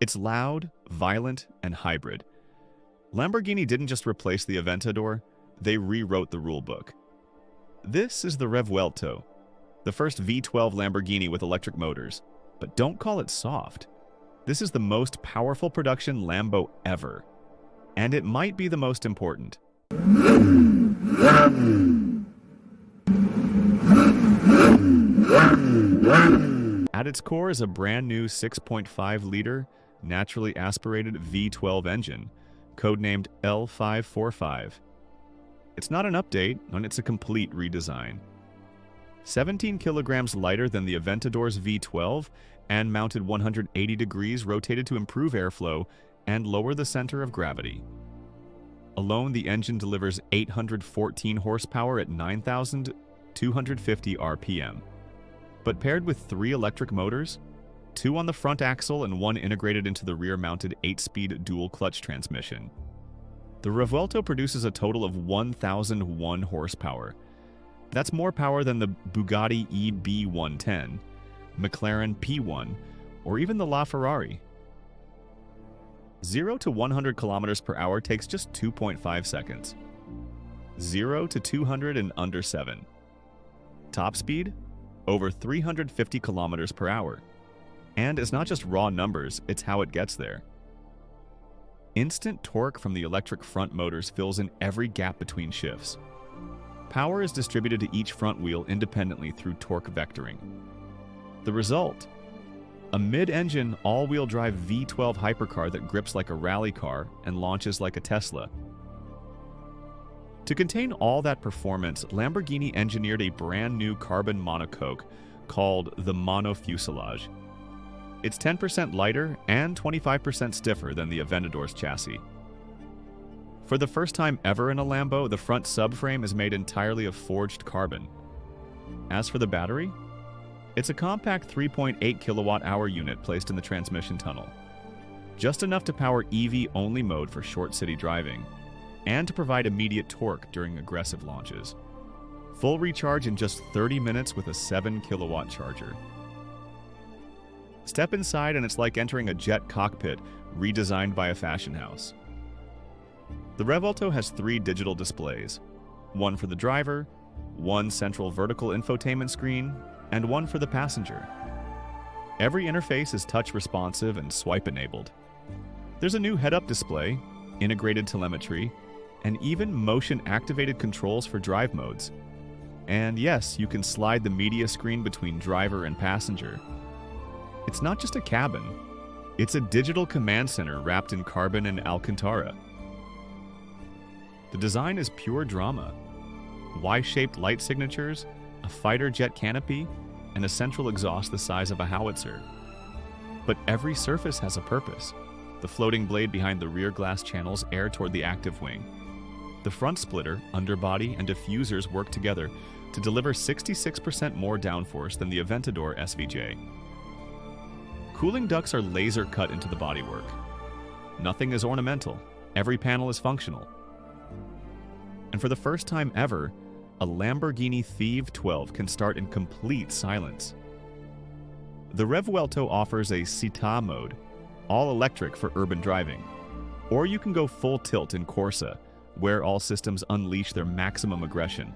It's loud, violent, and hybrid. Lamborghini didn't just replace the Aventador, they rewrote the rulebook. This is the Revuelto, the first V12 Lamborghini with electric motors. But don't call it soft. This is the most powerful production Lambo ever. And it might be the most important. At its core is a brand new 6.5-liter, naturally aspirated V12 engine, codenamed L545. It's not an update, and it's a complete redesign. 17 kilograms lighter than the Aventador's V12 and mounted 180 degrees rotated to improve airflow and lower the center of gravity. Alone, the engine delivers 814 horsepower at 9,250 RPM. But paired with 3 electric motors, 2 on the front axle and 1 integrated into the rear-mounted 8-speed dual-clutch transmission, the Revuelto produces a total of 1,001 horsepower. That's more power than the Bugatti EB110, McLaren P1, or even the LaFerrari. 0 to 100 kilometers per hour takes just 2.5 seconds. 0 to 200 in under 7. Top speed? Over 350 kilometers per hour. And it's not just raw numbers, it's how it gets there. Instant torque from the electric front motors fills in every gap between shifts. Power is distributed to each front wheel independently through torque vectoring. The result? A mid-engine, all-wheel drive V12 hypercar that grips like a rally car and launches like a Tesla. To contain all that performance, Lamborghini engineered a brand new carbon monocoque called the monofuselage. It's 10% lighter and 25% stiffer than the Aventador's chassis. For the first time ever in a Lambo, the front subframe is made entirely of forged carbon. As for the battery, it's a compact 3.8 kilowatt-hour unit placed in the transmission tunnel. Just enough to power EV-only mode for short city driving, and to provide immediate torque during aggressive launches. Full recharge in just 30 minutes with a 7-kilowatt charger. Step inside and it's like entering a jet cockpit redesigned by a fashion house. The Revuelto has 3 digital displays, one for the driver, 1 central vertical infotainment screen, and 1 for the passenger. Every interface is touch responsive and swipe enabled. There's a new head-up display, integrated telemetry, and even motion-activated controls for drive modes. And yes, you can slide the media screen between driver and passenger. It's not just a cabin, it's a digital command center wrapped in carbon and Alcantara. The design is pure drama. Y-shaped light signatures, a fighter jet canopy, and a central exhaust the size of a howitzer. But every surface has a purpose. The floating blade behind the rear glass channels air toward the active wing. The front splitter, underbody, and diffusers work together to deliver 66% more downforce than the Aventador SVJ. Cooling ducts are laser cut into the bodywork. Nothing is ornamental. Every panel is functional. And for the first time ever, a Lamborghini Thief 12 can start in complete silence. The Revuelto offers a Città mode, all electric for urban driving. Or you can go full tilt in Corsa, where all systems unleash their maximum aggression.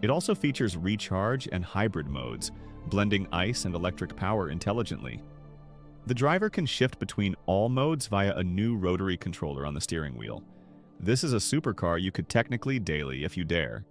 It also features recharge and hybrid modes, blending ICE and electric power intelligently. The driver can shift between all modes via a new rotary controller on the steering wheel. This is a supercar you could technically daily if you dare.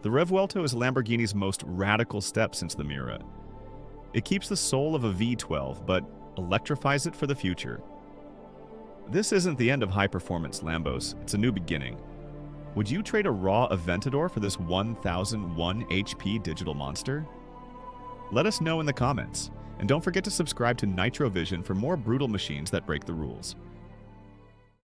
The Revuelto is Lamborghini's most radical step since the Miura. It keeps the soul of a V12, but electrifies it for the future. This isn't the end of high-performance Lambos, it's a new beginning. Would you trade a raw Aventador for this 1001 HP digital monster? Let us know in the comments, and don't forget to subscribe to NitroVision for more brutal machines that break the rules.